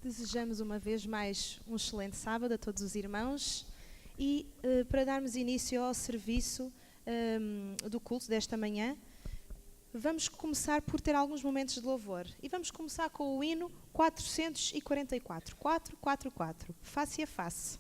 Desejamos uma vez mais um excelente sábado a todos os irmãos e para darmos início ao serviço do culto desta manhã, vamos começar por ter alguns momentos de louvor e vamos começar com o hino 444, 444, face a face.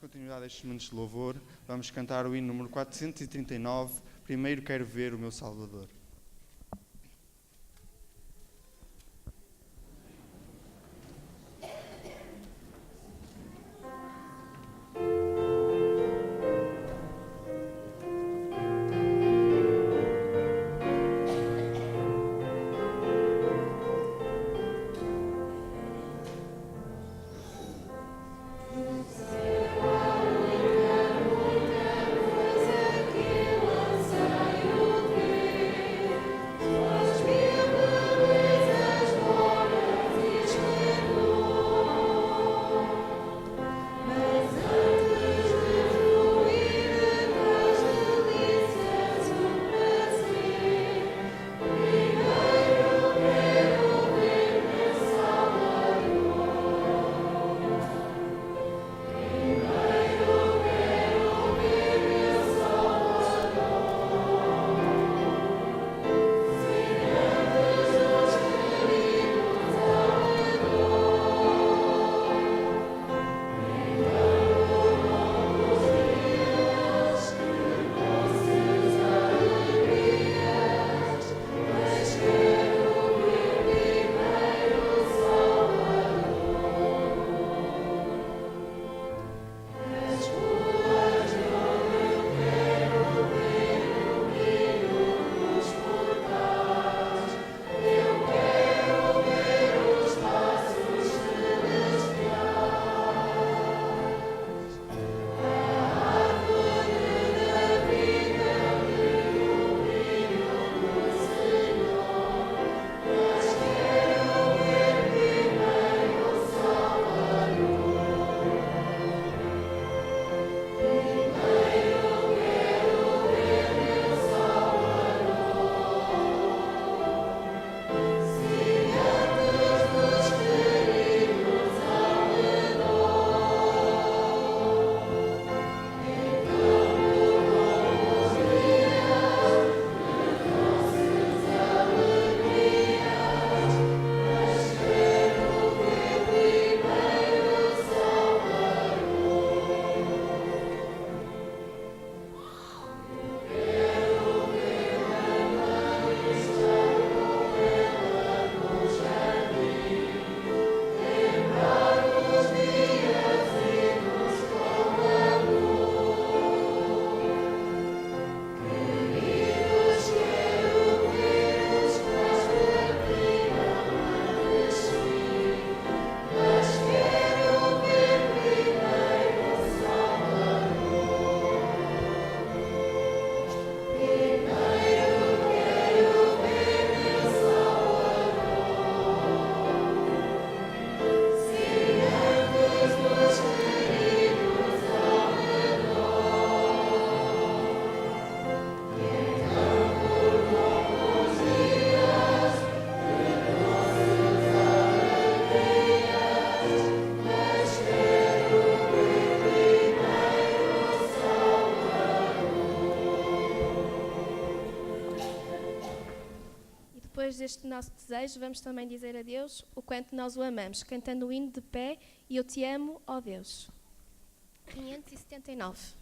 Continuidade a estes momentos de louvor, vamos cantar o hino número 439, Primeiro Quero Ver o Meu Salvador. Ansaio ver depois deste nosso desejo, vamos também dizer a Deus o quanto nós o amamos, cantando o hino de pé, e eu te amo, ó Deus. 579.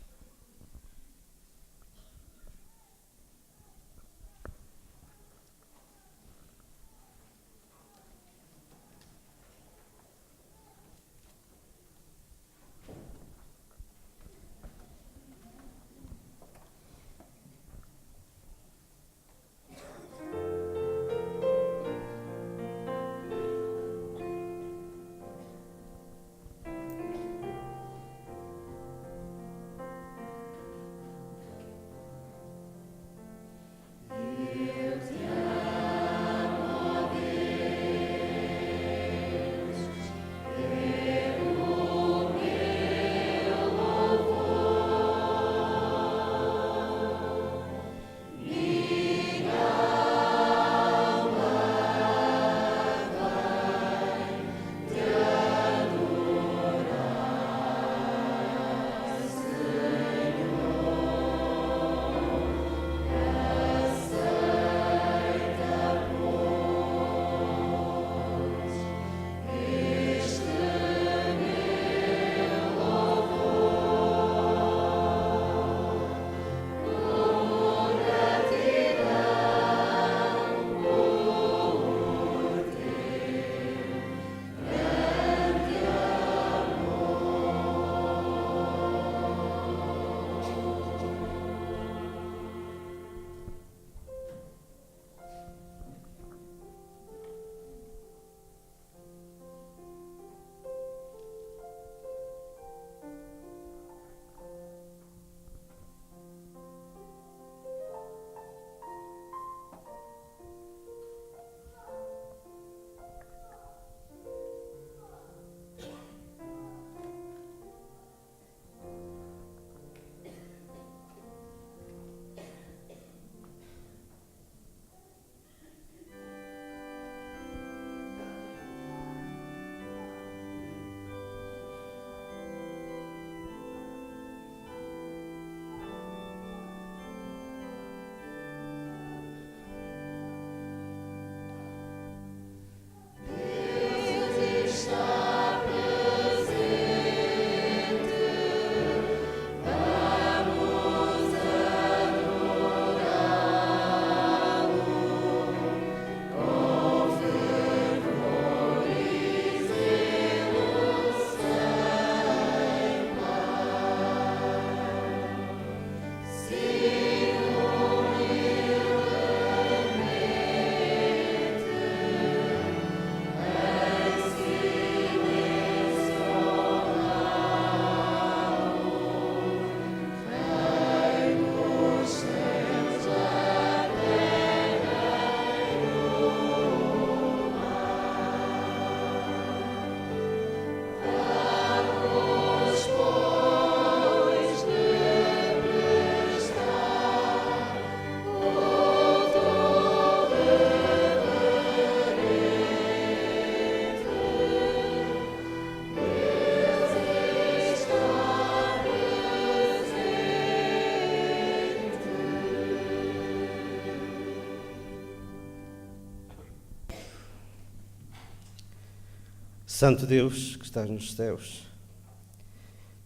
Santo Deus que estás nos céus,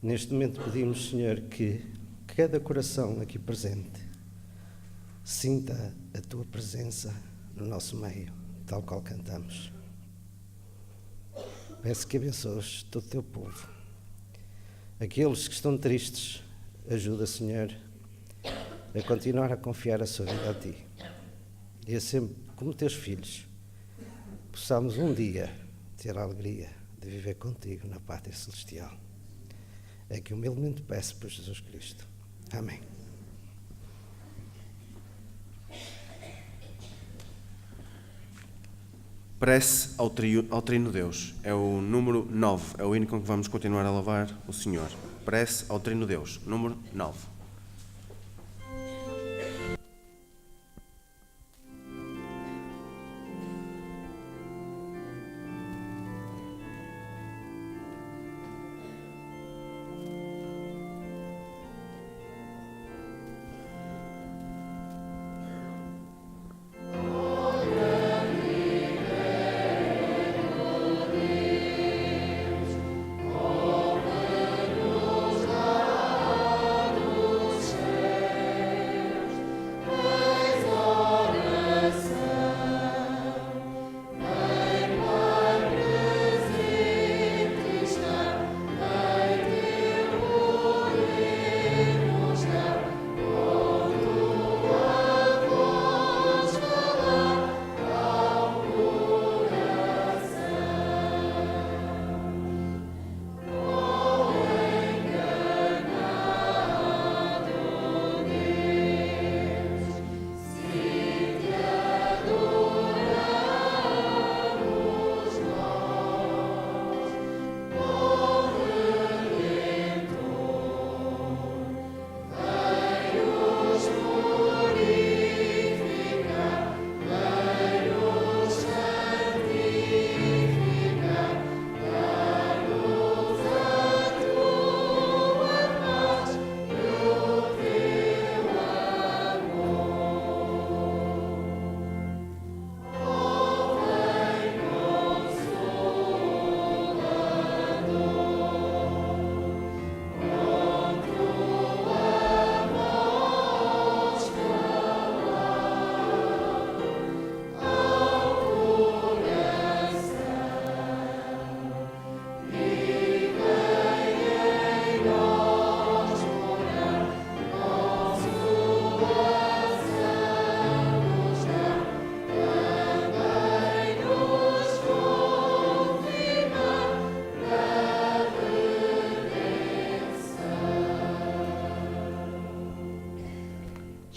neste momento pedimos, Senhor, que cada coração aqui presente sinta a Tua presença no nosso meio, tal qual cantamos. Peço que abençoes todo o Teu povo. Aqueles que estão tristes, ajuda, Senhor, a continuar a confiar a sua vida a Ti. E a sempre, como Teus filhos, possamos um dia ter a alegria de viver contigo na pátria celestial. É que humildemente peço por Jesus Cristo. Amém. Prece ao Trino Deus. É o número 9. É o hino com que vamos continuar a louvar o Senhor. Prece ao Trino Deus. Número 9. Oh,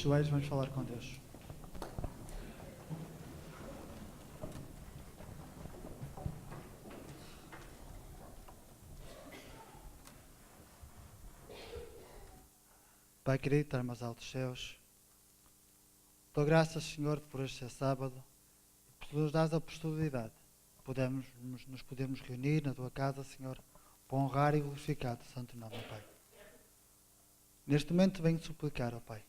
de joelhos, vamos falar com Deus. Pai querido, estar mais altos céus, dou graças, Senhor, por este ser sábado, por nos dar a possibilidade de nos podermos reunir na tua casa, Senhor, para honrar e glorificar o Santo Nome, ó Pai. Neste momento venho suplicar, ó Pai,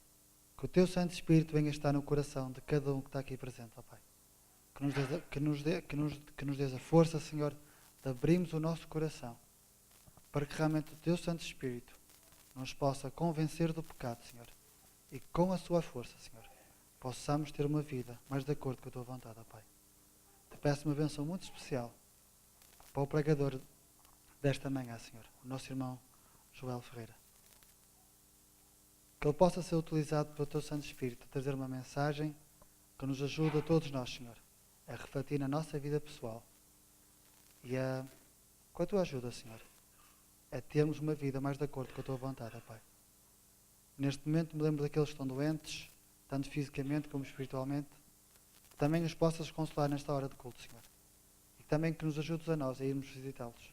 que o teu Santo Espírito venha estar no coração de cada um que está aqui presente, ó Pai. Que nos dês a força, Senhor, de abrirmos o nosso coração, para que realmente o teu Santo Espírito nos possa convencer do pecado, Senhor, e com a sua força, Senhor, possamos ter uma vida mais de acordo com a tua vontade, ó Pai. Te peço uma bênção muito especial para o pregador desta manhã, Senhor, o nosso irmão Joel Ferreira. Que ele possa ser utilizado pelo teu Santo Espírito a trazer uma mensagem que nos ajude a todos nós, Senhor, a refletir na nossa vida pessoal e com a tua ajuda, Senhor, a termos uma vida mais de acordo com a tua vontade, ó Pai. Neste momento me lembro daqueles que estão doentes, tanto fisicamente como espiritualmente, que também os possas consolar nesta hora de culto, Senhor. E também que nos ajudes a nós a irmos visitá-los.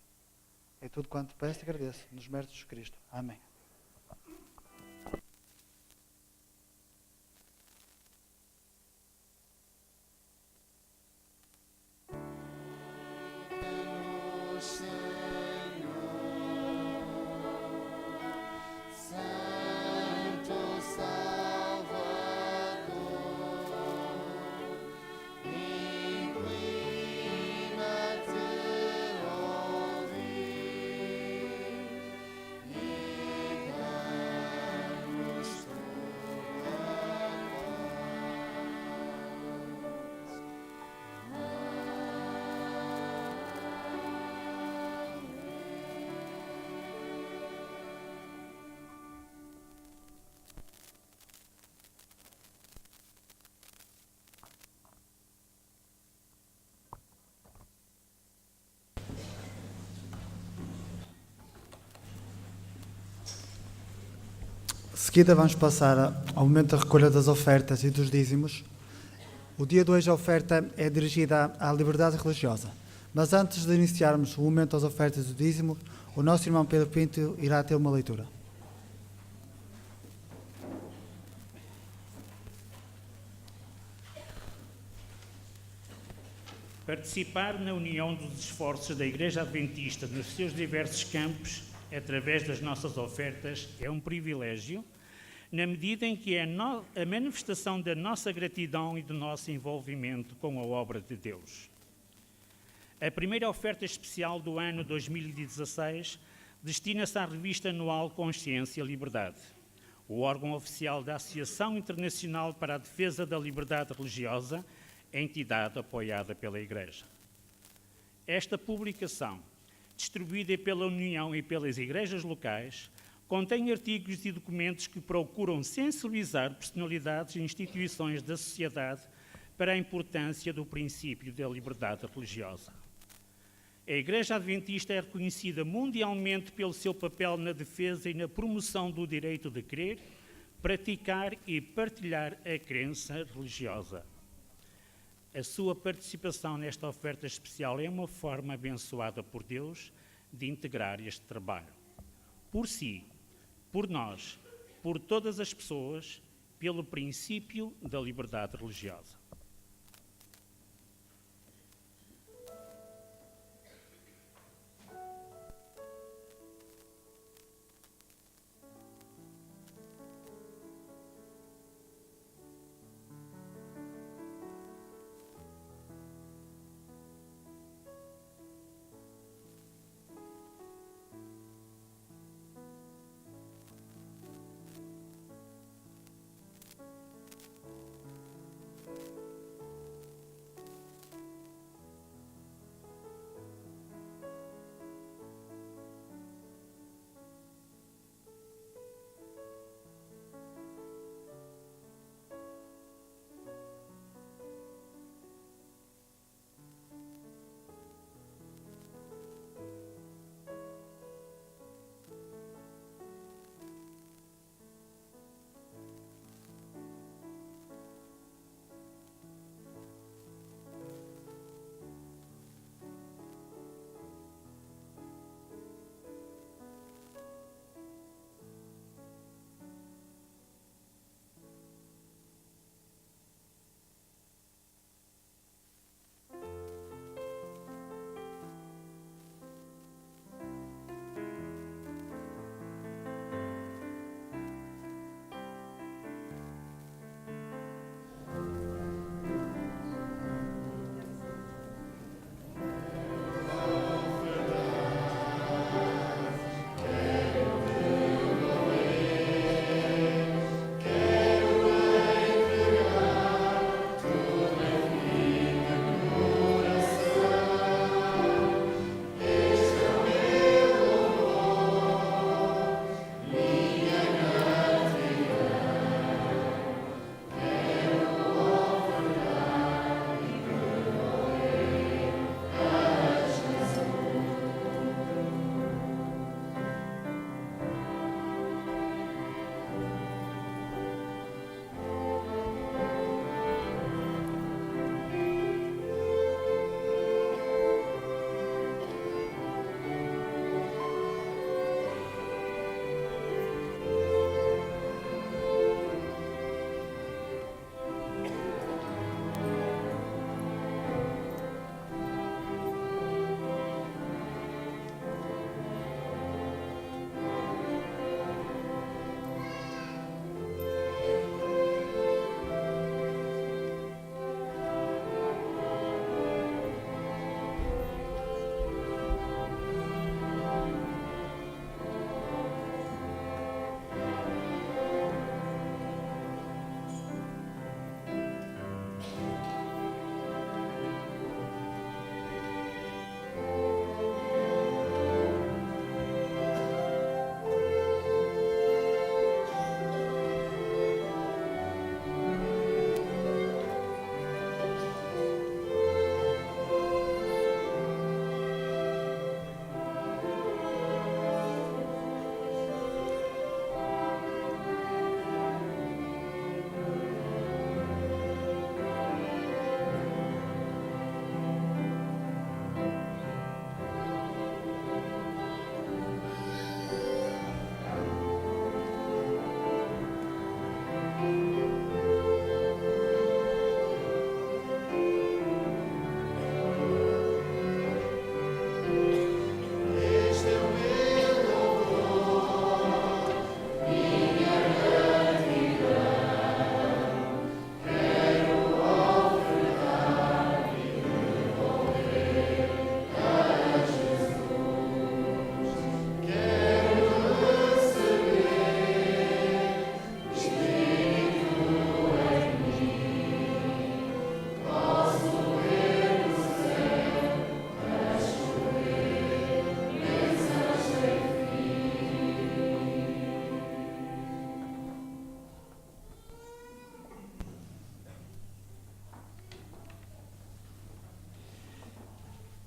É tudo quanto peço e agradeço, nos méritos de Cristo. Amém. De seguida vamos passar ao momento da recolha das ofertas e dos dízimos. O dia de hoje a oferta é dirigida à liberdade religiosa. Mas antes de iniciarmos o momento das ofertas e do dízimo, o nosso irmão Pedro Pinto irá ter uma leitura. Participar na união dos esforços da Igreja Adventista nos seus diversos campos, através das nossas ofertas, é um privilégio, na medida em que é a manifestação da nossa gratidão e do nosso envolvimento com a obra de Deus. A primeira oferta especial do ano 2016 destina-se à revista anual Consciência e Liberdade, o órgão oficial da Associação Internacional para a Defesa da Liberdade Religiosa, entidade apoiada pela Igreja. Esta publicação, distribuída pela União e pelas igrejas locais, contém artigos e documentos que procuram sensibilizar personalidades e instituições da sociedade para a importância do princípio da liberdade religiosa. A Igreja Adventista é reconhecida mundialmente pelo seu papel na defesa e na promoção do direito de crer, praticar e partilhar a crença religiosa. A sua participação nesta oferta especial é uma forma abençoada por Deus de integrar este trabalho. Por si, por nós, por todas as pessoas, pelo princípio da liberdade religiosa.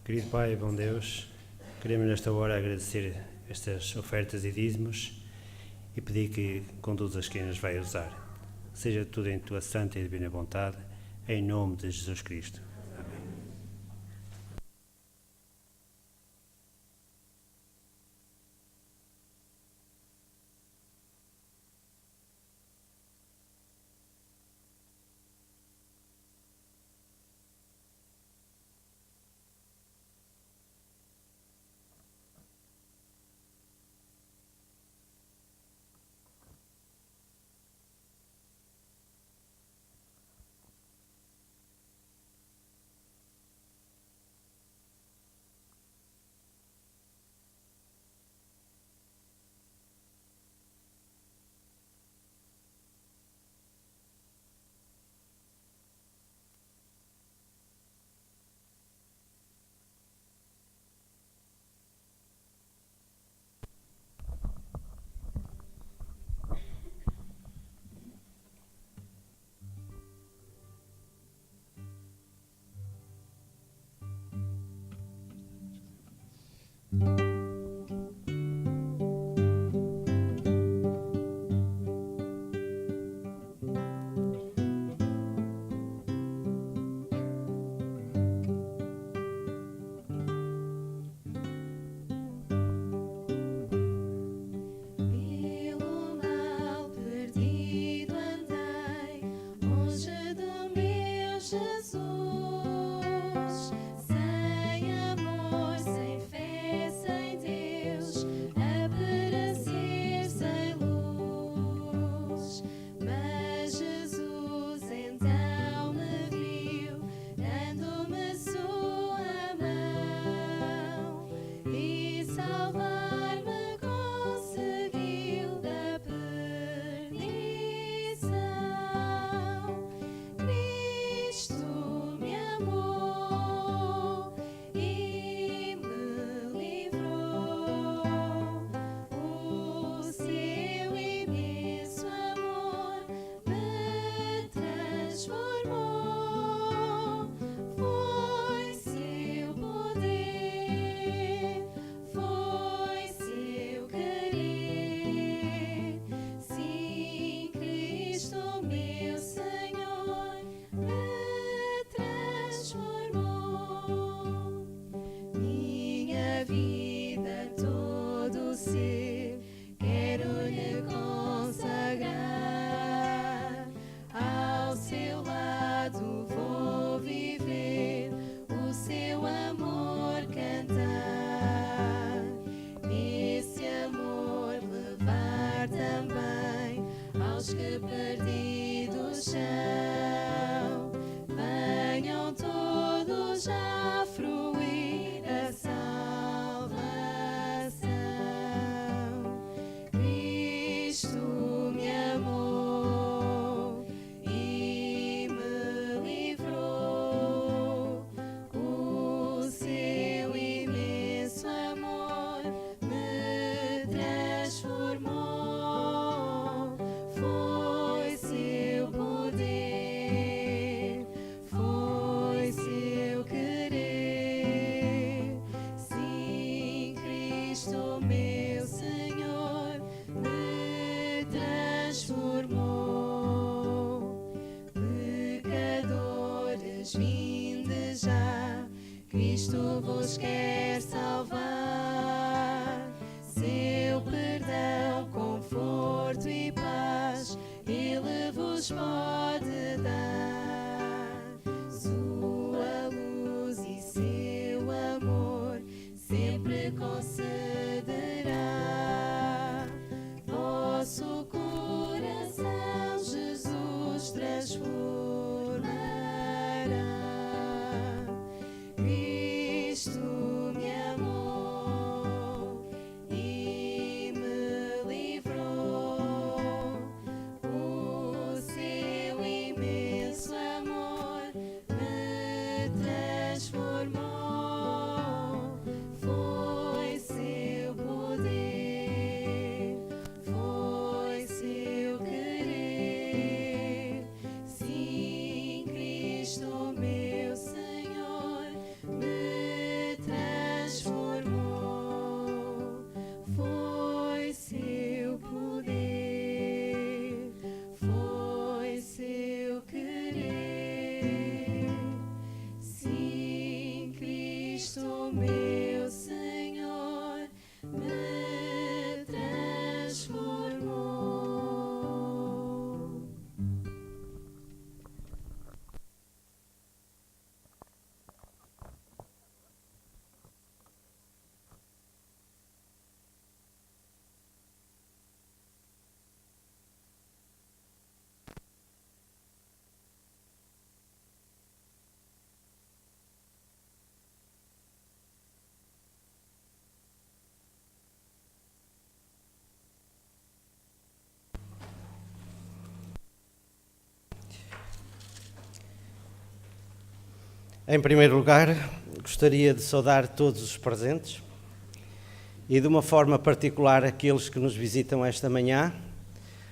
Querido Pai, bom Deus, queremos nesta hora agradecer estas ofertas e dízimos e pedir que conduzas quem nos vai usar. Seja tudo em tua santa e divina vontade, em nome de Jesus Cristo. Amém. Cristo vos quer salvar, seu perdão, conforto e paz, Ele vos pode dar. Sua luz e seu amor sempre concederá. Vosso coração Jesus transformará. Cristo me amou e Em primeiro lugar, gostaria de saudar todos os presentes e de uma forma particular aqueles que nos visitam esta manhã,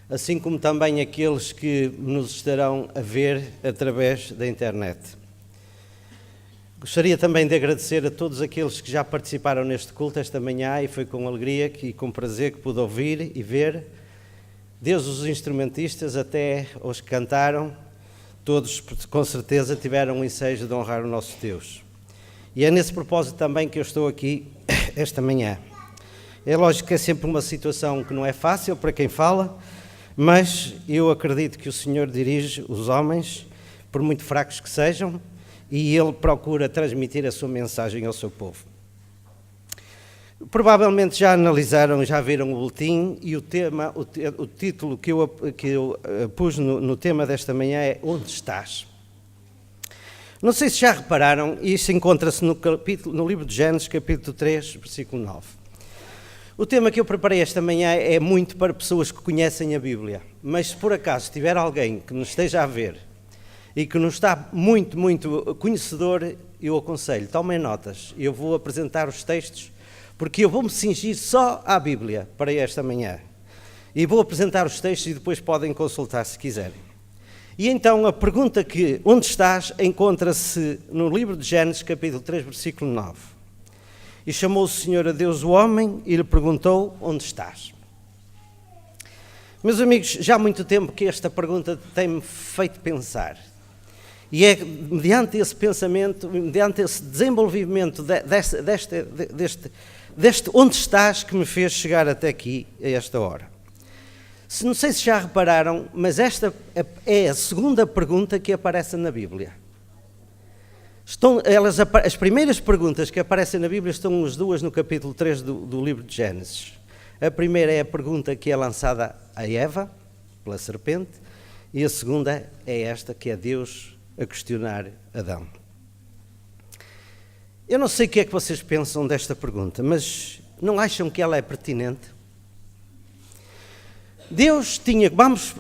assim como também aqueles que nos estarão a ver através da internet. Gostaria também de agradecer a todos aqueles que já participaram neste culto esta manhã e foi com alegria e com prazer que pude ouvir e ver, desde os instrumentistas até os que cantaram, todos com certeza tiveram o ensejo de honrar o nosso Deus. E é nesse propósito também que eu estou aqui esta manhã. É lógico que é sempre uma situação que não é fácil para quem fala, mas eu acredito que o Senhor dirige os homens, por muito fracos que sejam, e Ele procura transmitir a sua mensagem ao seu povo. Provavelmente já analisaram, já viram o boletim e o título que eu pus no tema desta manhã é Onde Estás? Não sei se já repararam, isso encontra-se no livro de Gênesis, capítulo 3, versículo 9. O tema que eu preparei esta manhã é muito para pessoas que conhecem a Bíblia, mas se por acaso tiver alguém que nos esteja a ver e que não está muito conhecedor, eu aconselho, tomem notas, eu vou apresentar os textos, porque eu vou-me cingir só à Bíblia para esta manhã. E vou apresentar os textos e depois podem consultar se quiserem. E então a pergunta onde estás, encontra-se no livro de Gênesis, capítulo 3, versículo 9. E chamou o Senhor a Deus o homem e lhe perguntou, onde estás? Meus amigos, já há muito tempo que esta pergunta tem-me feito pensar. E é mediante esse pensamento, mediante esse desenvolvimento deste onde estás que me fez chegar até aqui, a esta hora. Não sei se já repararam, mas esta é a segunda pergunta que aparece na Bíblia. As primeiras perguntas que aparecem na Bíblia estão as duas no capítulo 3 do livro de Gênesis. A primeira é a pergunta que é lançada a Eva, pela serpente, e a segunda é esta, que é Deus a questionar Adão. Eu não sei o que é que vocês pensam desta pergunta, mas não acham que ela é pertinente? Deus tinha, vamos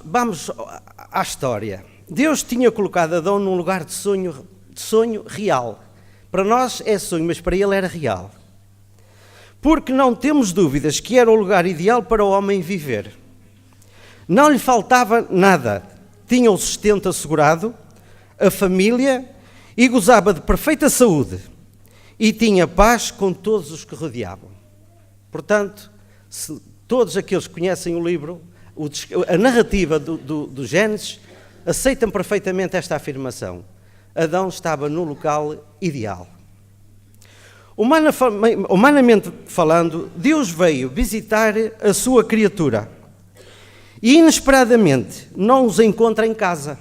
à história, Deus tinha colocado Adão num lugar de sonho real. Para nós é sonho, mas para ele era real. Porque não temos dúvidas que era o lugar ideal para o homem viver. Não lhe faltava nada, tinha o sustento assegurado, a família, e gozava de perfeita saúde. E tinha paz com todos os que rodeavam. Portanto, todos aqueles que conhecem o livro, a narrativa do Gênesis, aceitam perfeitamente esta afirmação. Adão estava no local ideal. Humanamente falando, Deus veio visitar a sua criatura e inesperadamente não os encontra em casa,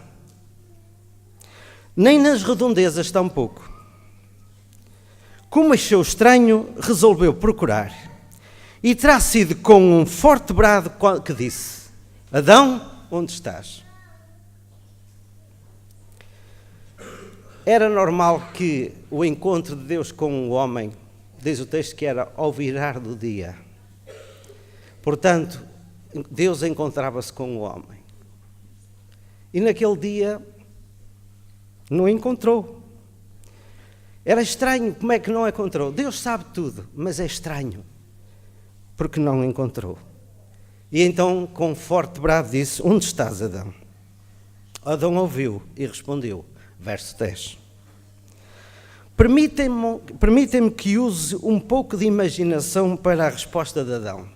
nem nas redondezas tampouco. Como achou estranho, resolveu procurar. E terá sido com um forte brado que disse, Adão, onde estás? Era normal que o encontro de Deus com o homem, diz o texto que era ao virar do dia. Portanto, Deus encontrava-se com o homem. E naquele dia não encontrou. Era estranho, como é que não encontrou? Deus sabe tudo, mas é estranho, porque não encontrou. E então, com forte brado, disse, onde estás, Adão? Adão ouviu e respondeu, verso 10. Permitem-me que use um pouco de imaginação para a resposta de Adão.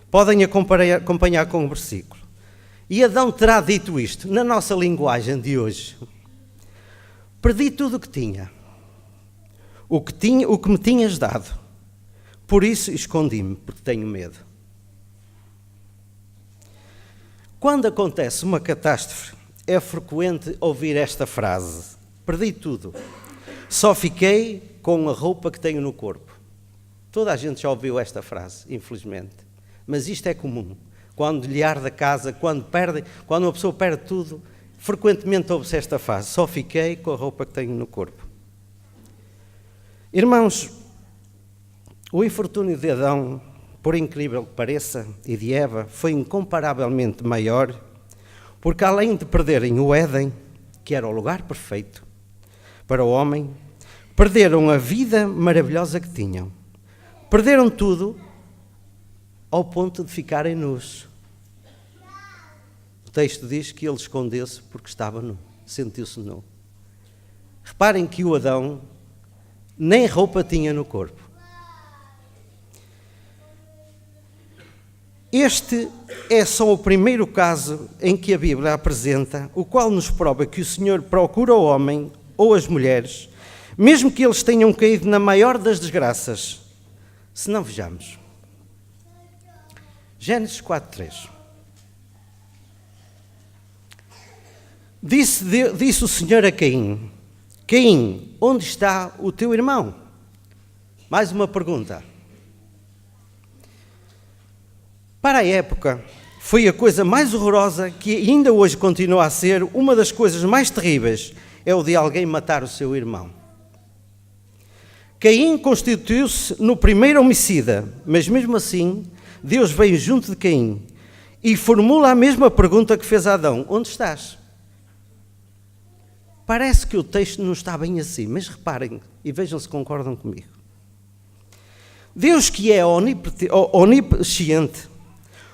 Podem acompanhar com o versículo. E Adão terá dito isto, na nossa linguagem de hoje. Perdi tudo o que tinha. O que me tinhas dado. Por isso escondi-me, porque tenho medo. Quando acontece uma catástrofe, é frequente ouvir esta frase. Perdi tudo. Só fiquei com a roupa que tenho no corpo. Toda a gente já ouviu esta frase, infelizmente. Mas isto é comum. Quando lhe arde a casa, quando uma pessoa perde tudo, frequentemente ouve-se esta frase. Só fiquei com a roupa que tenho no corpo. Irmãos, o infortúnio de Adão, por incrível que pareça, e de Eva, foi incomparavelmente maior, porque além de perderem o Éden, que era o lugar perfeito, para o homem, perderam a vida maravilhosa que tinham. Perderam tudo ao ponto de ficarem nus. O texto diz que ele escondeu-se porque estava nu, sentiu-se nu. Reparem que o Adão nem roupa tinha no corpo. Este é só o primeiro caso em que a Bíblia apresenta, o qual nos prova que o Senhor procura o homem ou as mulheres, mesmo que eles tenham caído na maior das desgraças. Se não, vejamos. Gênesis 4:3. Disse o Senhor a Caim: Caim, onde está o teu irmão? Mais uma pergunta. Para a época, foi a coisa mais horrorosa que ainda hoje continua a ser uma das coisas mais terríveis, é o de alguém matar o seu irmão. Caim constituiu-se no primeiro homicida, mas mesmo assim, Deus veio junto de Caim e formula a mesma pergunta que fez a Adão: onde estás? Parece que o texto não está bem assim, mas reparem e vejam se concordam comigo. Deus, que é onisciente,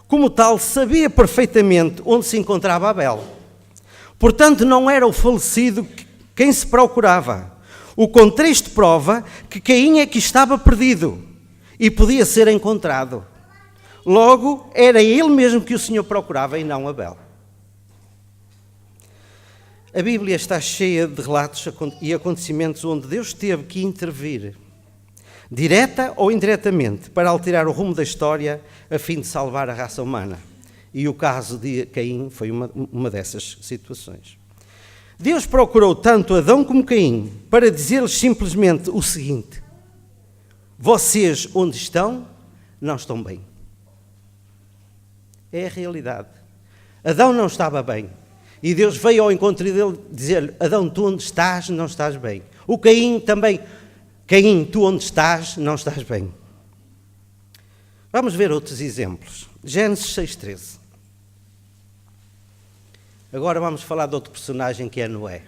como tal, sabia perfeitamente onde se encontrava Abel. Portanto, não era o falecido quem se procurava. O contexto prova que Caim é que estava perdido e podia ser encontrado. Logo, era ele mesmo que o Senhor procurava e não Abel. A Bíblia está cheia de relatos e acontecimentos onde Deus teve que intervir, direta ou indiretamente, para alterar o rumo da história a fim de salvar a raça humana. E o caso de Caim foi uma dessas situações. Deus procurou tanto Adão como Caim para dizer-lhes simplesmente o seguinte: vocês onde estão, não estão bem. É a realidade. Adão não estava bem. E Deus veio ao encontro dele dizer-lhe: Adão, tu onde estás, não estás bem. O Caim também: Caim, tu onde estás, não estás bem. Vamos ver outros exemplos. Gênesis 6:13. Agora vamos falar de outro personagem que é Noé.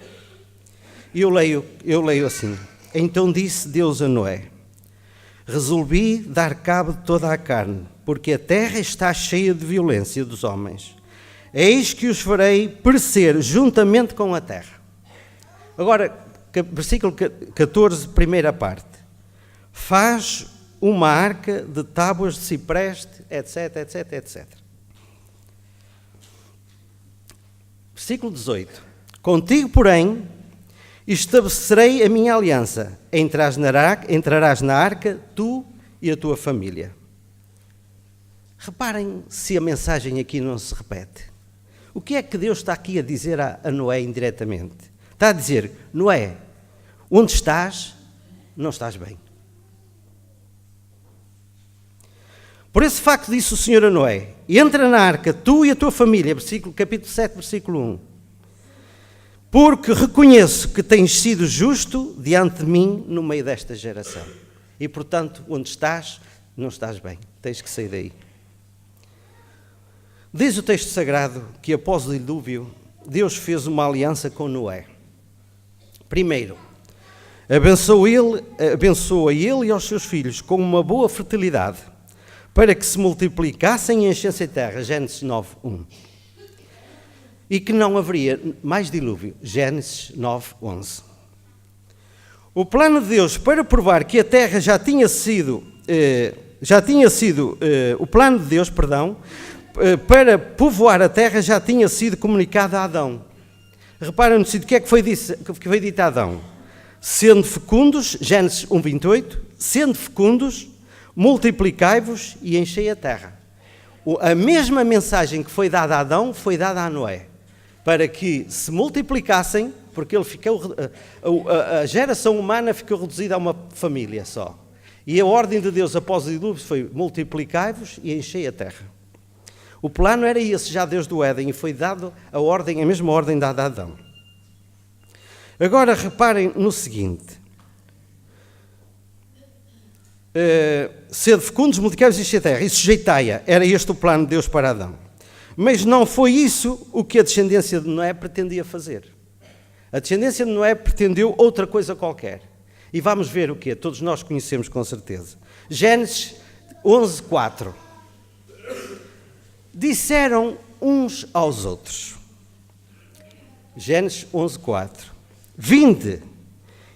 Eu leio assim: então disse Deus a Noé: resolvi dar cabo de toda a carne, porque a terra está cheia de violência dos homens. Eis que os farei perecer juntamente com a terra. Agora, versículo 14, primeira parte. Faz uma arca de tábuas de cipreste, etc, etc, etc. Versículo 18. Contigo, porém, estabelecerei a minha aliança. Entrarás na arca, tu e a tua família. Reparem se a mensagem aqui não se repete. O que é que Deus está aqui a dizer a Noé indiretamente? Está a dizer: Noé, onde estás, não estás bem. Por esse facto disse o Senhor a Noé: entra na arca, tu e a tua família, capítulo 7, versículo 1. Porque reconheço que tens sido justo diante de mim no meio desta geração. E, portanto, onde estás, não estás bem. Tens que sair daí. Diz o texto sagrado que após o dilúvio, Deus fez uma aliança com Noé. Primeiro, abençoa ele e aos seus filhos com uma boa fertilidade, para que se multiplicassem e enchessem a terra. Gênesis 9:1. E que não haveria mais dilúvio. Gênesis 9:11. O plano de Deus para provar que a terra o plano de Deus, para povoar a terra já tinha sido comunicado a Adão. Reparem no sítio, o que é que foi dito a Adão? Sendo fecundos, Gênesis 1:28, sendo fecundos, multiplicai-vos e enchei a terra. A mesma mensagem que foi dada a Adão foi dada a Noé, para que se multiplicassem, porque a geração humana ficou reduzida a uma família só. E a ordem de Deus após o dilúvio foi: multiplicai-vos e enchei a terra. O plano era esse já desde o Éden e foi dado a mesma ordem dada a Adão. Agora reparem no seguinte: sede fecundos, multiplicai-vos e enchei a terra e sujeitai-a. Era este o plano de Deus para Adão. Mas não foi isso o que a descendência de Noé pretendia fazer. A descendência de Noé pretendeu outra coisa qualquer. E vamos ver o quê? Todos nós conhecemos com certeza. Gênesis 11:4. Disseram uns aos outros. Gênesis 11:4. Vinde,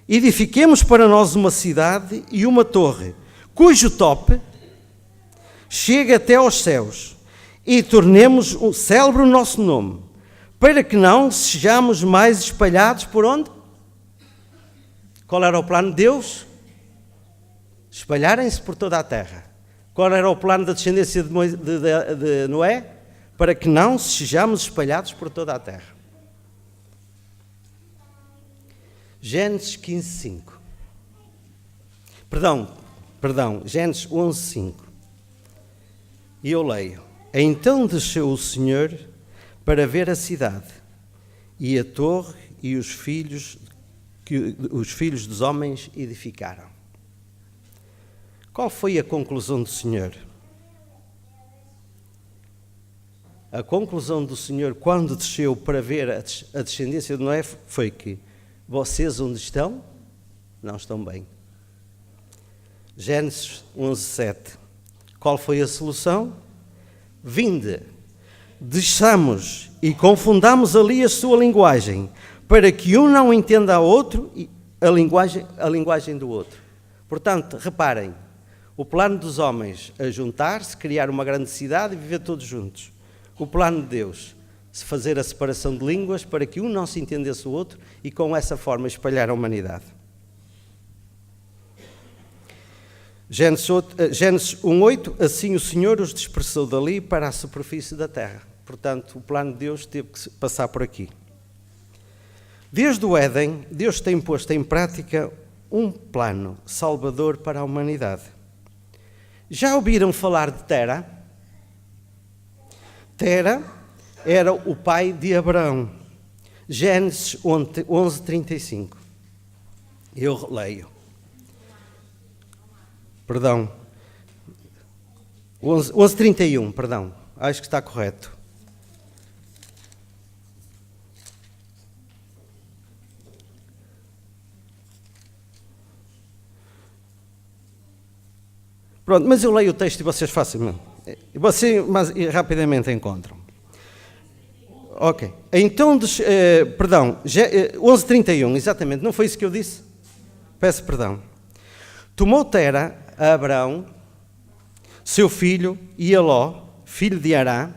edifiquemos para nós uma cidade e uma torre, cujo tope chegue até aos céus, e tornemos célebre o nosso nome, para que não sejamos mais espalhados por onde? Qual era o plano de Deus? Espalharem-se por toda a terra. Qual era o plano da descendência de Noé? Para que não sejamos espalhados por toda a terra. Gênesis 15:5. Perdão, Gênesis 11:5. E eu leio: Então desceu o Senhor para ver a cidade e a torre e os filhos que os filhos dos homens edificaram. Qual foi a conclusão do Senhor? A conclusão do Senhor, quando desceu para ver a descendência de Noé, foi que vocês onde estão, não estão bem. Gênesis 11:7. Qual foi a solução? Vinde, desçamos e confundamos ali a sua linguagem, para que um não entenda ao outro a linguagem do outro. Portanto, reparem, o plano dos homens é juntar-se, criar uma grande cidade e viver todos juntos. O plano de Deus, fazer a separação de línguas para que um não se entendesse o outro e com essa forma espalhar a humanidade. Gênesis 1:8, assim o Senhor os dispersou dali para a superfície da terra. Portanto, o plano de Deus teve que passar por aqui. Desde o Éden, Deus tem posto em prática um plano salvador para a humanidade. Já ouviram falar de Tera? Tera era o pai de Abraão. Gênesis 11:35. Eu leio. 11:31, perdão. Acho que está correto. Pronto, mas eu leio o texto e vocês facilmente. Mas rapidamente encontram. Ok. Então, 11:31, exatamente. Não foi isso que eu disse? Peço perdão. Tomou Tera a Abraão, seu filho, e a Ló, filho de Arã,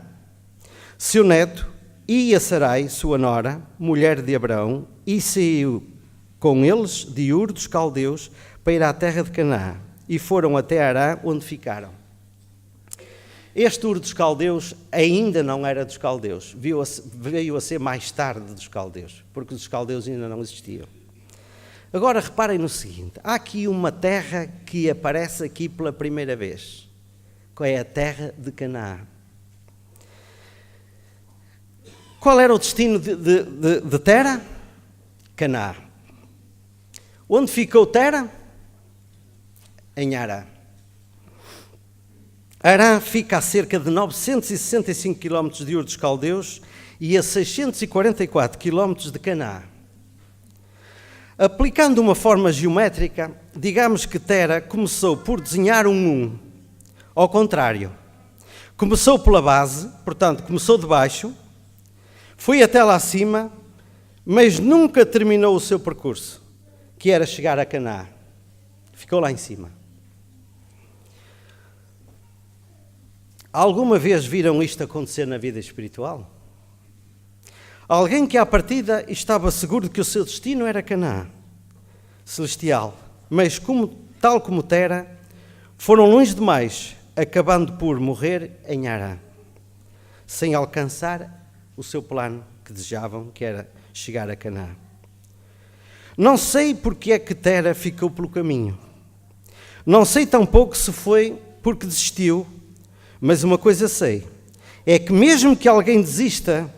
seu neto, e a Sarai, sua nora, mulher de Abraão, e saiu com eles de Ur dos Caldeus para ir à terra de Canaã, e foram até Arã, onde ficaram. Este Ur dos Caldeus ainda não era dos Caldeus, veio a ser mais tarde dos Caldeus, porque os Caldeus ainda não existiam. Agora reparem no seguinte, há aqui uma terra que aparece aqui pela primeira vez, que é a terra de Canaã. Qual era o destino de Tera? Canaã. Onde ficou Tera? Em Arã. Arã fica a cerca de 965 km de Ur dos Caldeus e a 644 km de Canaã. Aplicando uma forma geométrica, digamos que Tera começou por desenhar um ao contrário. Começou pela base, portanto, começou de baixo, foi até lá acima, mas nunca terminou o seu percurso, que era chegar a Canaã. Ficou lá em cima. Alguma vez viram isto acontecer na vida espiritual? Alguém que à partida estava seguro de que o seu destino era Canaã celestial, mas tal como Tera, foram longe demais, acabando por morrer em Arã, sem alcançar o seu plano que desejavam, que era chegar a Canaã. Não sei porque é que Tera ficou pelo caminho. Não sei tampouco se foi porque desistiu, mas uma coisa sei, é que mesmo que alguém desista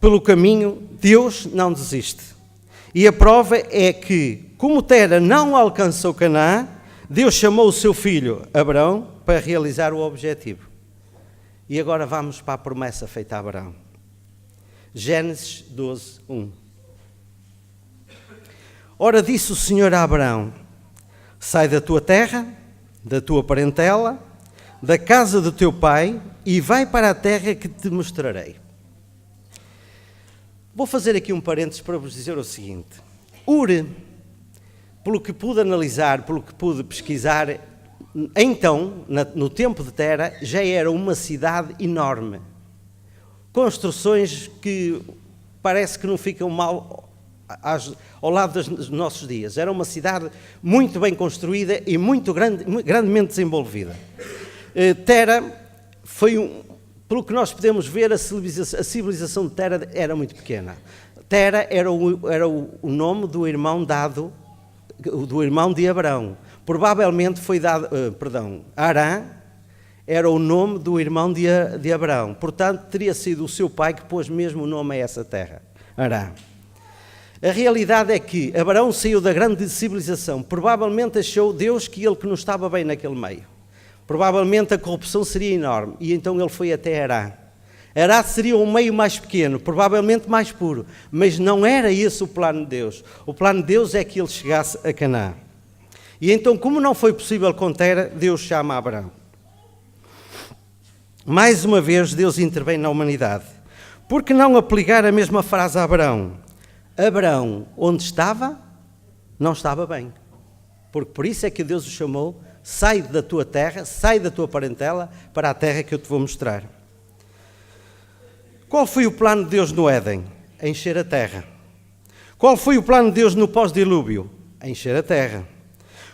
pelo caminho, Deus não desiste. E a prova é que, como Tera não alcançou Canaã, Deus chamou o seu filho Abraão para realizar o objetivo. E agora vamos para a promessa feita a Abraão. Gênesis 12:1. Ora disse o Senhor a Abraão: sai da tua terra, da tua parentela, da casa do teu pai e vai para a terra que te mostrarei. Vou fazer aqui um parênteses para vos dizer o seguinte. Ur, pelo que pude analisar, pelo que pude pesquisar, então, no tempo de Tera, já era uma cidade enorme. Construções que parece que não ficam mal ao lado dos nossos dias. Era uma cidade muito bem construída e muito grandemente desenvolvida. Tera foi, pelo que nós podemos ver, a civilização de Tera era muito pequena. Tera era o nome do irmão dado, do irmão de Abraão. Provavelmente foi dado, Arã era o nome do irmão de Abraão. Portanto, teria sido o seu pai que pôs mesmo o nome a essa terra, Arã. A realidade é que Abraão saiu da grande civilização. Provavelmente achou Deus que ele que não estava bem naquele meio. Provavelmente a corrupção seria enorme. E então ele foi até Arã. Arã seria um meio mais pequeno, provavelmente mais puro. Mas não era esse o plano de Deus. O plano de Deus é que ele chegasse a Canaã. E então, como não foi possível com Tera, Deus chama Abraão. Mais uma vez, Deus intervém na humanidade. Por que não aplicar a mesma frase a Abraão? Abraão, onde estava, não estava bem. Porque por isso é que Deus o chamou, sai da tua terra, sai da tua parentela, para a terra que eu te vou mostrar. Qual foi o plano de Deus no Éden? Encher a terra. Qual foi o plano de Deus no pós-dilúvio? Encher a terra.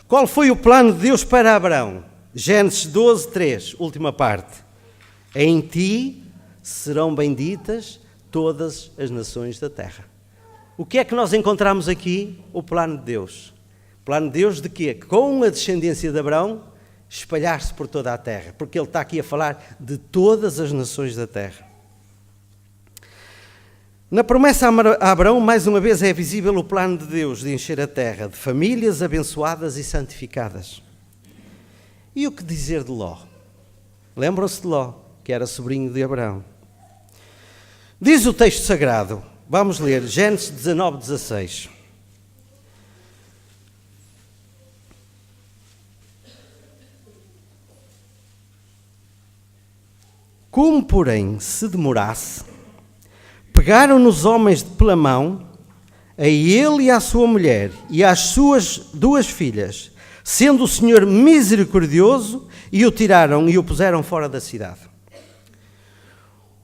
Qual foi o plano de Deus para Abraão? Gênesis 12, 3, última parte. Em ti serão benditas todas as nações da terra. O que é que nós encontramos aqui? O plano de Deus. O plano de Deus de quê? Com a descendência de Abraão, espalhar-se por toda a terra. Porque ele está aqui a falar de todas as nações da terra. Na promessa a Abraão, mais uma vez, é visível o plano de Deus de encher a terra de famílias abençoadas e santificadas. E o que dizer de Ló? Lembram-se de Ló, que era sobrinho de Abraão. Diz o texto sagrado, vamos ler, Gênesis 19, 16. Como, porém, se demorasse, pegaram-no os homens pela mão, a ele e à sua mulher, e às suas 2 filhas, sendo o Senhor misericordioso, e o tiraram e o puseram fora da cidade.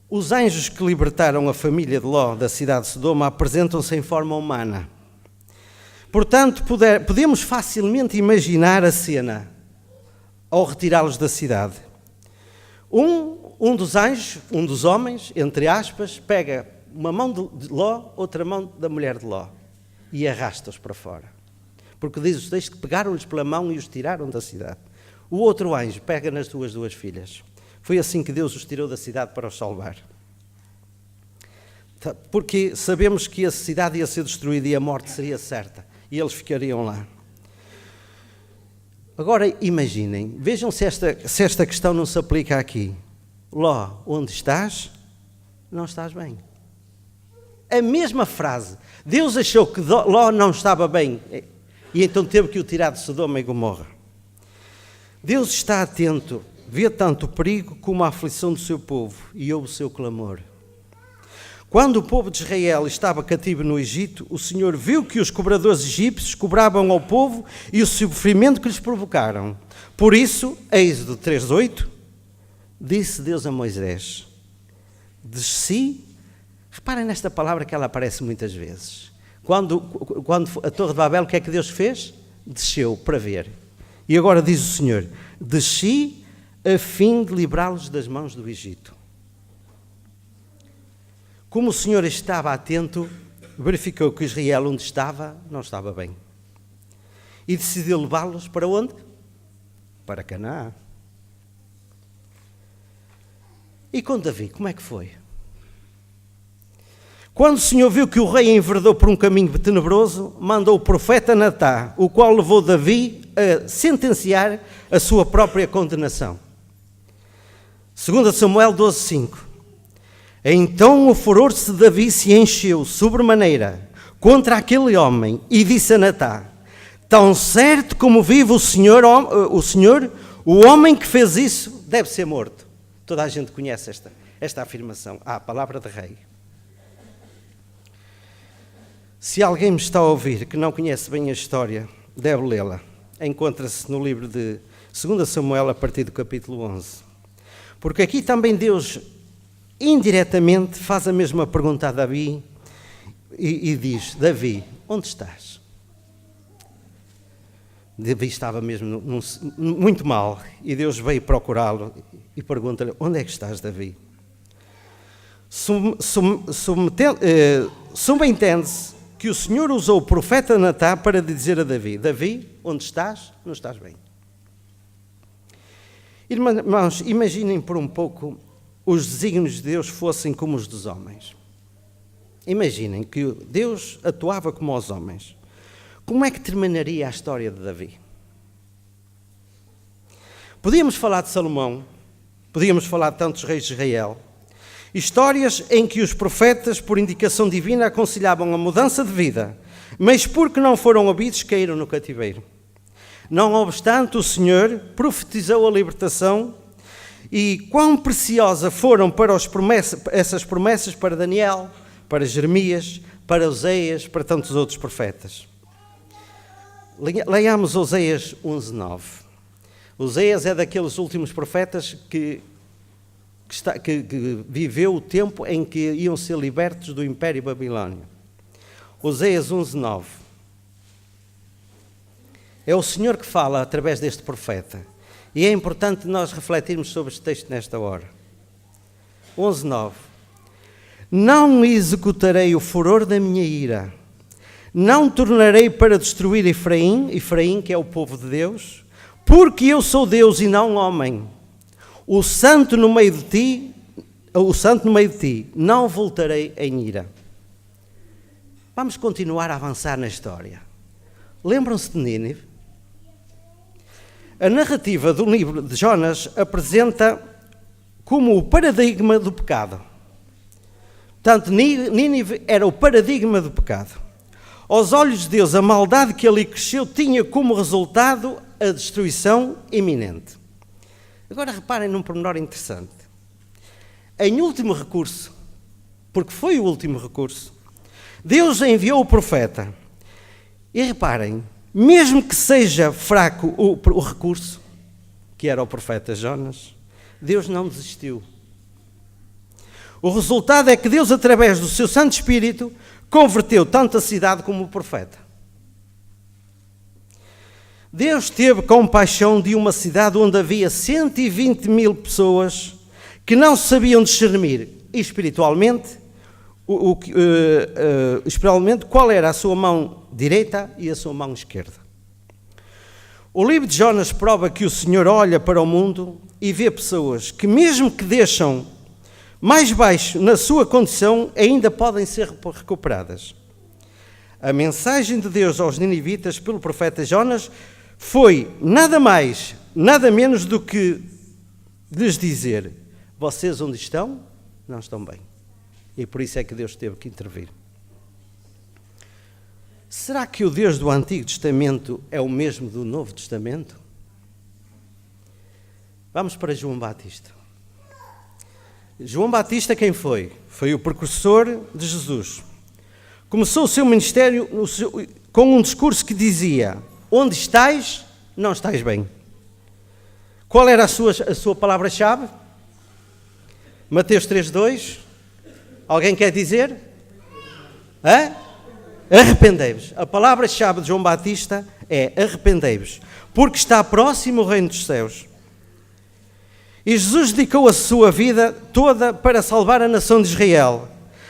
Os anjos que libertaram a família de Ló da cidade de Sodoma apresentam-se em forma humana. Portanto, podemos facilmente imaginar a cena ao retirá-los da cidade. Um dos anjos, um dos homens, entre aspas, pega uma mão de Ló, outra mão da mulher de Ló e arrasta-os para fora. Porque diz os textos que pegaram-lhes pela mão e os tiraram da cidade. O outro anjo pega nas suas 2 filhas. Foi assim que Deus os tirou da cidade para os salvar. Porque sabemos que a cidade ia ser destruída e a morte seria certa. E eles ficariam lá. Agora imaginem, vejam se esta questão não se aplica aqui. Ló, onde estás? Não estás bem. A mesma frase. Deus achou que Ló não estava bem e então teve que o tirar de Sodoma e Gomorra. Deus está atento, vê tanto o perigo como a aflição do seu povo e ouve o seu clamor. Quando o povo de Israel estava cativo no Egito, o Senhor viu que os cobradores egípcios cobravam ao povo e o sofrimento que lhes provocaram. Por isso, Êxodo 3:8, disse Deus a Moisés, desci. Reparem nesta palavra que ela aparece muitas vezes. Quando a Torre de Babel, o que é que Deus fez? Desceu para ver. E agora diz o Senhor, desci a fim de livrá-los das mãos do Egito. Como o Senhor estava atento, verificou que Israel, onde estava, não estava bem. E decidiu levá-los para onde? Para Canaã. E com Davi, como é que foi? Quando o Senhor viu que o rei enverdou por um caminho tenebroso, mandou o profeta Natã, o qual levou Davi a sentenciar a sua própria condenação. 2 Samuel 12:5. Então o furor de Davi se encheu sobremaneira, contra aquele homem e disse a Natã: tão certo como vive o Senhor, o homem que fez isso deve ser morto. Toda a gente conhece esta afirmação. A palavra de rei. Se alguém me está a ouvir que não conhece bem a história, deve lê-la. Encontra-se no livro de 2 Samuel, a partir do capítulo 11. Porque aqui também Deus, indiretamente, faz a mesma pergunta a Davi e diz: Davi, onde estás? Davi estava mesmo muito mal e Deus veio procurá-lo e pergunta-lhe: onde é que estás, Davi? Subentende-se que o Senhor usou o profeta Natã para dizer a Davi: Davi, onde estás? Não estás bem. Irmãos, imaginem por um pouco os desígnios de Deus fossem como os dos homens. Imaginem que Deus atuava como os homens. Como é que terminaria a história de Davi? Podíamos falar de Salomão, podíamos falar de tantos reis de Israel, histórias em que os profetas, por indicação divina, aconselhavam a mudança de vida, mas porque não foram ouvidos, caíram no cativeiro. Não obstante, o Senhor profetizou a libertação, e quão preciosa foram para essas promessas para Daniel, para Jeremias, para Oseias, para tantos outros profetas. Leiamos Oseias 11:9. Oseias é daqueles últimos profetas que viveu o tempo em que iam ser libertos do Império Babilónio. Oseias 11:9. É o Senhor que fala através deste profeta. E é importante nós refletirmos sobre este texto nesta hora. 11:9. Não executarei o furor da minha ira. Não tornarei para destruir Efraim, que é o povo de Deus, porque eu sou Deus e não homem. O santo no meio de ti, não voltarei em ira. Vamos continuar a avançar na história. Lembram-se de Nínive? A narrativa do livro de Jonas apresenta como o paradigma do pecado. Portanto, Nínive era o paradigma do pecado. Aos olhos de Deus, a maldade que ali cresceu tinha como resultado a destruição iminente. Agora reparem num pormenor interessante. Em último recurso, porque foi o último recurso, Deus enviou o profeta. E reparem, mesmo que seja fraco o recurso, que era o profeta Jonas, Deus não desistiu. O resultado é que Deus, através do seu Santo Espírito, converteu tanto a cidade como o profeta. Deus teve compaixão de uma cidade onde havia 120.000 pessoas que não sabiam discernir espiritualmente qual era a sua mão direita e a sua mão esquerda. O livro de Jonas prova que o Senhor olha para o mundo e vê pessoas que, mesmo que deixam mais baixo na sua condição, ainda podem ser recuperadas. A mensagem de Deus aos ninivitas pelo profeta Jonas foi nada mais, nada menos do que lhes dizer: vocês onde estão, não estão bem. E por isso é que Deus teve que intervir. Será que o Deus do Antigo Testamento é o mesmo do Novo Testamento? Vamos para João Batista. João Batista quem foi? Foi o precursor de Jesus. Começou o seu ministério com um discurso que dizia: onde estás, não estás bem. Qual era a sua palavra-chave? Mateus 3:2. Alguém quer dizer? Arrependei-vos. A palavra-chave de João Batista é arrependei-vos, porque está próximo o reino dos céus. E Jesus dedicou a sua vida toda para salvar a nação de Israel.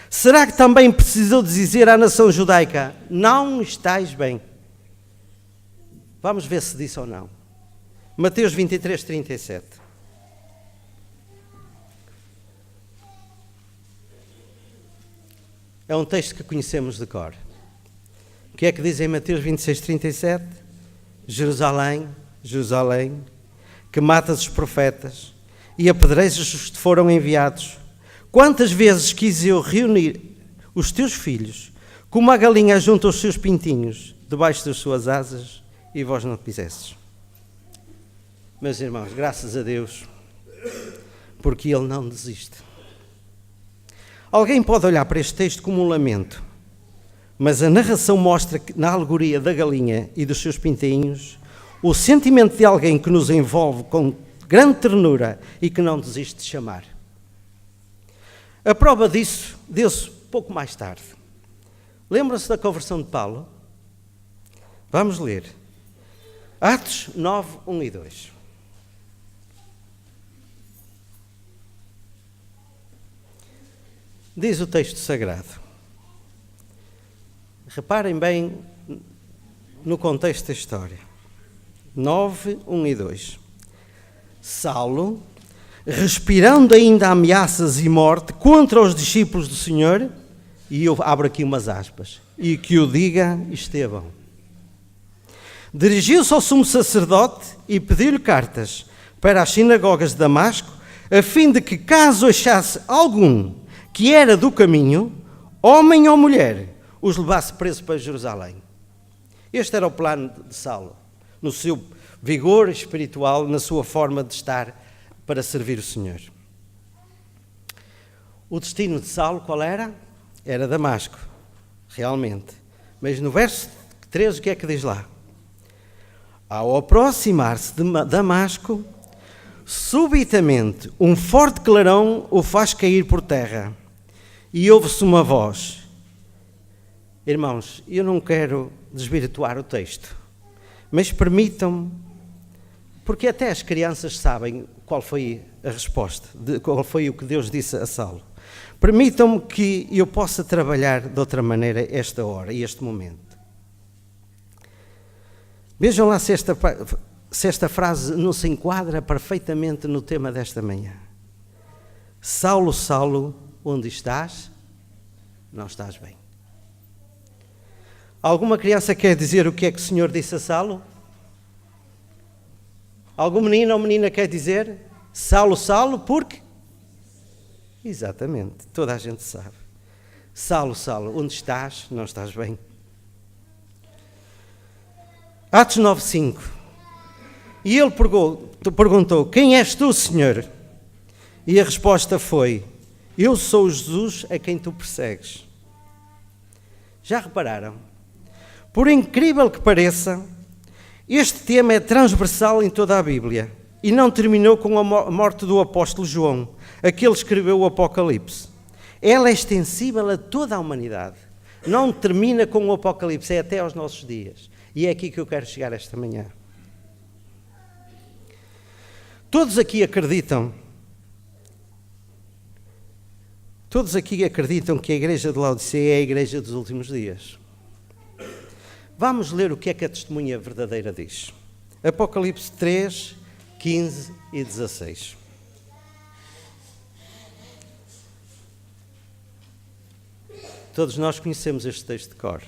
Será que também precisou dizer à nação judaica: não estáis bem? Vamos ver se disse ou não. Mateus 23:37. É um texto que conhecemos de cor. O que é que diz em Mateus 26:37? Jerusalém, Jerusalém, que matas os profetas e apedrejas os que te foram enviados. Quantas vezes quis eu reunir os teus filhos, Como a galinha junta os seus pintinhos debaixo das suas asas, e vós não quisestes. Meus irmãos, graças a Deus, porque Ele não desiste. Alguém pode olhar para este texto como um lamento, mas a narração mostra que, na alegoria da galinha e dos seus pintinhos, o sentimento de alguém que nos envolve com grande ternura e que não desiste de chamar. A prova disso deu-se pouco mais tarde. Lembram-se da conversão de Paulo? Vamos ler. Atos 9, 1 e 2. Diz o texto sagrado. Reparem bem no contexto da história. 9, 1 e 2. Saulo, respirando ainda ameaças e morte contra os discípulos do Senhor, e eu abro aqui umas aspas, e que o diga Estevão, dirigiu-se ao sumo sacerdote e pediu-lhe cartas para as sinagogas de Damasco, a fim de que, caso achasse algum que era do caminho, homem ou mulher, os levasse preso para Jerusalém. Este era o plano de Saulo, no seu vigor espiritual, na sua forma de estar para servir o Senhor. O destino de Saulo qual era? Era Damasco, realmente. Mas no verso 13 o que é que diz lá? Ao aproximar-se de Damasco, subitamente um forte clarão o faz cair por terra e ouve-se uma voz. Irmãos, eu não quero desvirtuar o texto, mas permitam-me, porque até as crianças sabem qual foi a resposta, qual foi o que Deus disse a Saulo. Permitam-me que eu possa trabalhar de outra maneira esta hora e este momento. Vejam lá se esta frase não se enquadra perfeitamente no tema desta manhã. Saulo, Saulo, onde estás? Não estás bem. Alguma criança quer dizer o que é que o Senhor disse a Saulo? Algum menino ou menina quer dizer? Saulo, Saulo, porque? Exatamente, toda a gente sabe. Saulo, Saulo, onde estás? Não estás bem. Atos 9:5. E ele perguntou, quem és tu, Senhor? E a resposta foi, eu sou Jesus a quem tu persegues. Já repararam? Por incrível que pareça, este tema é transversal em toda a Bíblia e não terminou com a morte do apóstolo João, aquele que escreveu o Apocalipse. Ela é extensível a toda a humanidade. Não termina com o Apocalipse, é até aos nossos dias. E é aqui que eu quero chegar esta manhã. Todos aqui acreditam que a igreja de Laodiceia é a igreja dos últimos dias. Vamos ler o que é que a testemunha verdadeira diz. Apocalipse 3, 15 e 16. Todos nós conhecemos este texto de cor.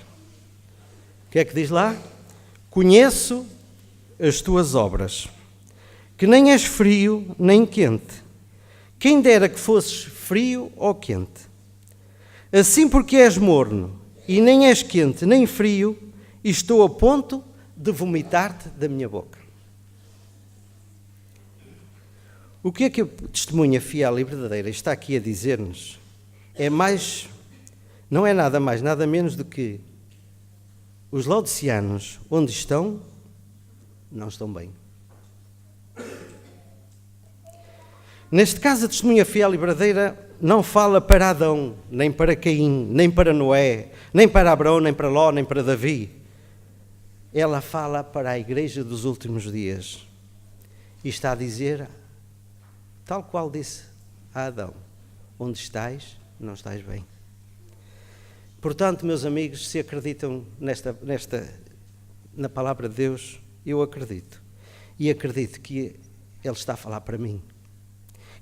O que é que diz lá? Conheço as tuas obras, que nem és frio nem quente. Quem dera que fosses frio ou quente. Assim porque és morno, e nem és quente nem frio, e estou a ponto de vomitar-te da minha boca. O que é que a testemunha fiel e verdadeira está aqui a dizer-nos? Não é nada mais, nada menos do que os laodiceanos, onde estão, não estão bem. Neste caso, a testemunha fiel e verdadeira não fala para Adão, nem para Caim, nem para Noé, nem para Abraão, nem para Ló, nem para Davi. Ela fala para a igreja dos últimos dias. E está a dizer, tal qual disse a Adão, onde estás, não estás bem. Portanto, meus amigos, se acreditam na palavra de Deus, eu acredito. E acredito que Ele está a falar para mim.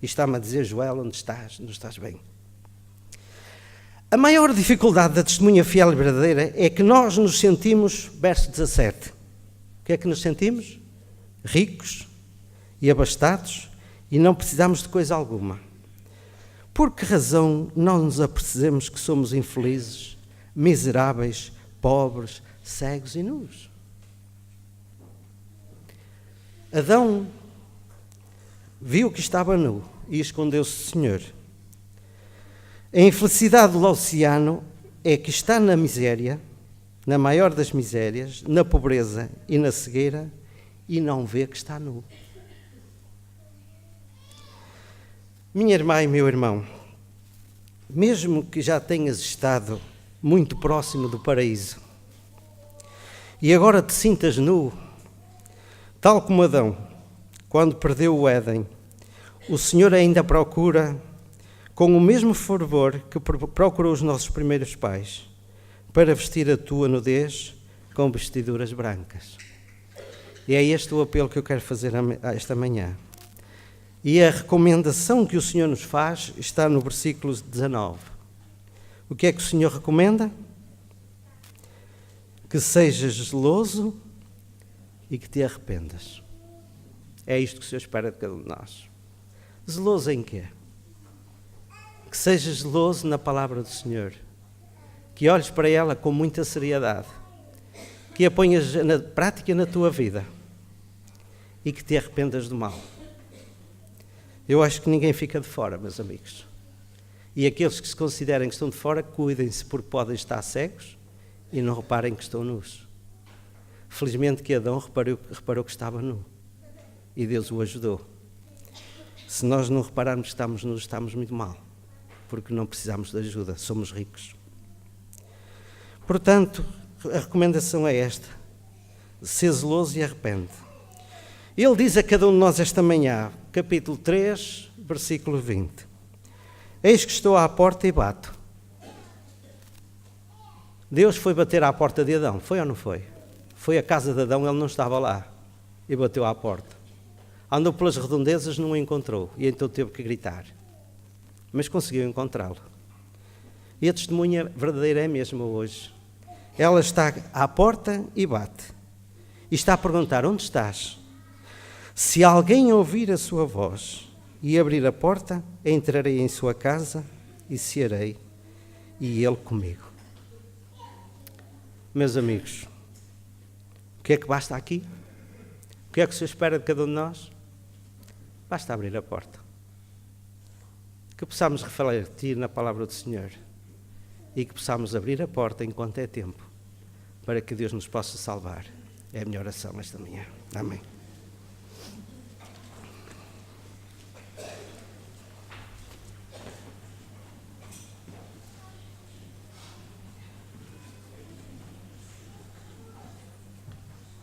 E está-me a dizer, Joel, onde estás? Não estás bem. A maior dificuldade da testemunha fiel e verdadeira é que nós nos sentimos, verso 17, o que é que nos sentimos? Ricos e abastados e não precisamos de coisa alguma. Por que razão não nos apercebemos que somos infelizes, miseráveis, pobres, cegos e nus. Adão viu que estava nu e escondeu-se do Senhor. A infelicidade do Lauciano é que está na miséria, na maior das misérias, na pobreza e na cegueira, e não vê que está nu. Minha irmã e meu irmão, mesmo que já tenhas estado muito próximo do paraíso e agora te sintas nu, tal como Adão, quando perdeu o Éden, o Senhor ainda procura, com o mesmo fervor que procurou os nossos primeiros pais, para vestir a tua nudez com vestiduras brancas. E é este o apelo que eu quero fazer esta manhã. E a recomendação que o Senhor nos faz está no versículo 19. O que é que o Senhor recomenda? Que sejas zeloso e que te arrependas. É isto que o Senhor espera de cada um de nós. Zeloso em quê? Que sejas zeloso na palavra do Senhor. Que olhes para ela com muita seriedade. Que a ponhas na prática na tua vida. E que te arrependas do mal. Eu acho que ninguém fica de fora, meus amigos. E aqueles que se considerem que estão de fora, cuidem-se, porque podem estar cegos e não reparem que estão nus. Felizmente que Adão reparou que estava nu. E Deus o ajudou. Se nós não repararmos que estamos nus, estamos muito mal. Porque não precisamos de ajuda, somos ricos. Portanto, a recomendação é esta. Ser zeloso e arrepende. Ele diz a cada um de nós esta manhã, capítulo 3, versículo 20. Eis que estou à porta e bato. Deus foi bater à porta de Adão, foi ou não foi? Foi à casa de Adão, ele não estava lá. E bateu à porta. Andou pelas redondezas, não o encontrou. E então teve que gritar. Mas conseguiu encontrá-lo. E a testemunha verdadeira é mesmo hoje. Ela está à porta e bate. E está a perguntar, onde estás? Se alguém ouvir a sua voz e abrir a porta, entrarei em sua casa e cearei, e ele comigo. Meus amigos, o que é que basta aqui? O que é que se espera de cada um de nós? Basta abrir a porta. Que possamos refletir na palavra do Senhor e que possamos abrir a porta enquanto é tempo, para que Deus nos possa salvar. É a minha oração esta manhã. Amém.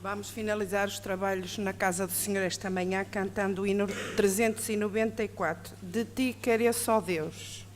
Vamos finalizar os trabalhos na Casa do Senhor esta manhã cantando o hino 394. De ti careço, ó Deus.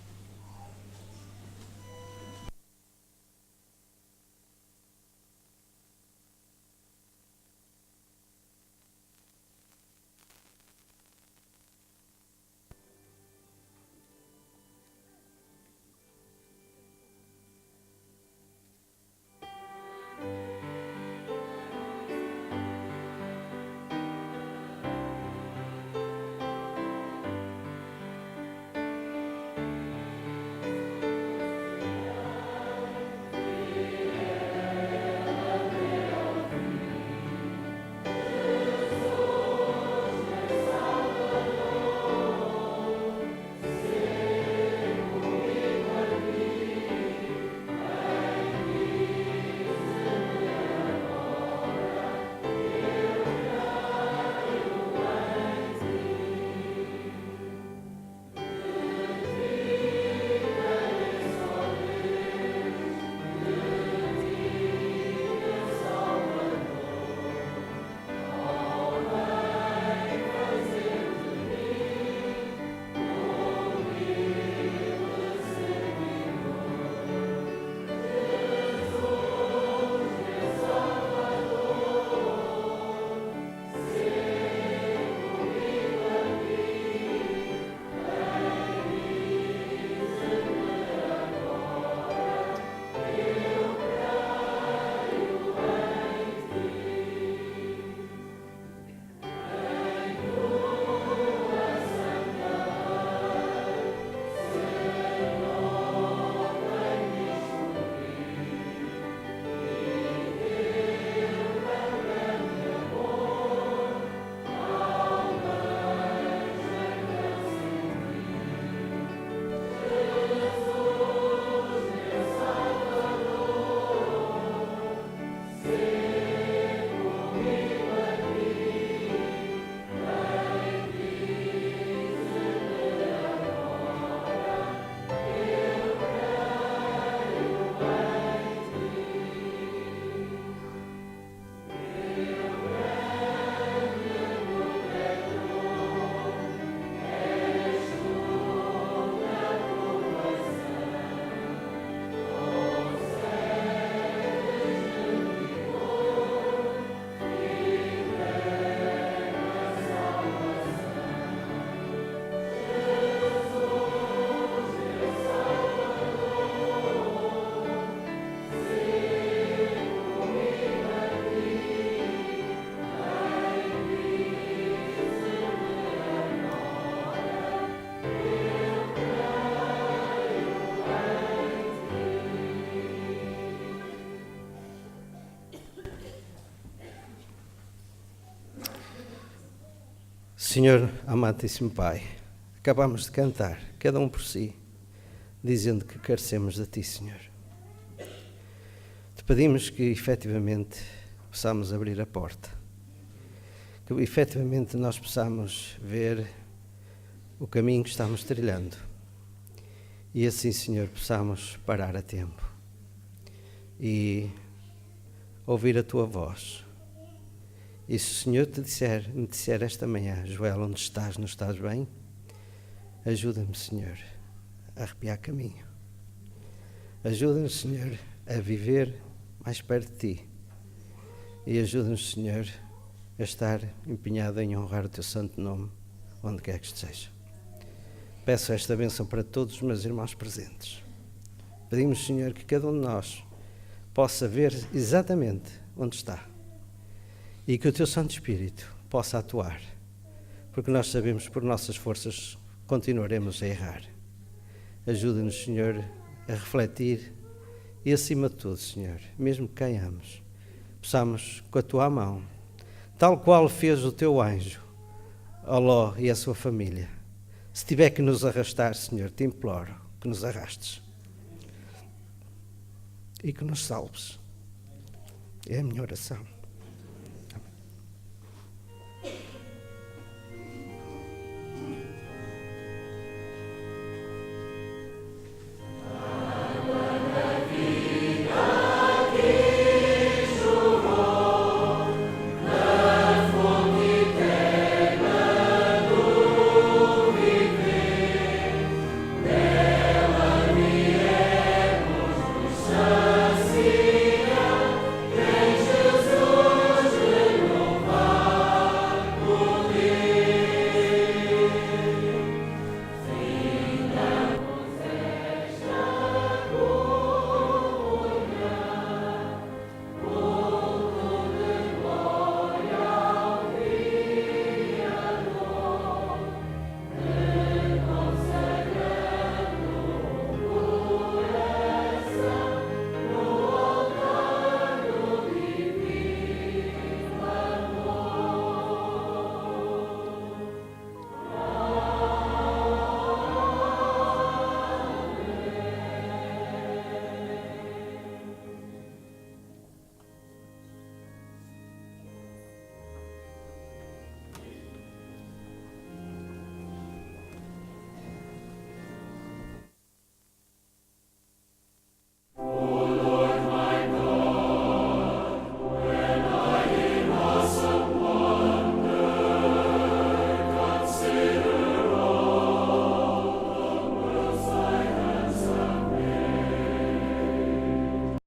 Senhor, amantíssimo Pai, acabamos de cantar, cada um por si, dizendo que carecemos de Ti, Senhor. Te pedimos que efetivamente possamos abrir a porta, que efetivamente nós possamos ver o caminho que estamos trilhando e assim, Senhor, possamos parar a tempo e ouvir a Tua voz. E se o Senhor me disser esta manhã, Joel, onde estás, não estás bem? Ajuda-me, Senhor, a arrepiar caminho. Ajuda-me, Senhor, a viver mais perto de Ti. E ajuda-nos, Senhor, a estar empenhado em honrar o Teu santo nome, onde quer que esteja. Peço esta bênção para todos os meus irmãos presentes. Pedimos, Senhor, que cada um de nós possa ver exatamente onde está e que o Teu Santo Espírito possa atuar, porque nós sabemos que por nossas forças continuaremos a errar. Ajuda-nos, Senhor, a refletir e, acima de tudo, Senhor, mesmo que caiamos, possamos, com a Tua mão, tal qual fez o Teu anjo, a Ló e a sua família, se tiver que nos arrastar, Senhor, te imploro que nos arrastes e que nos salves. É a minha oração.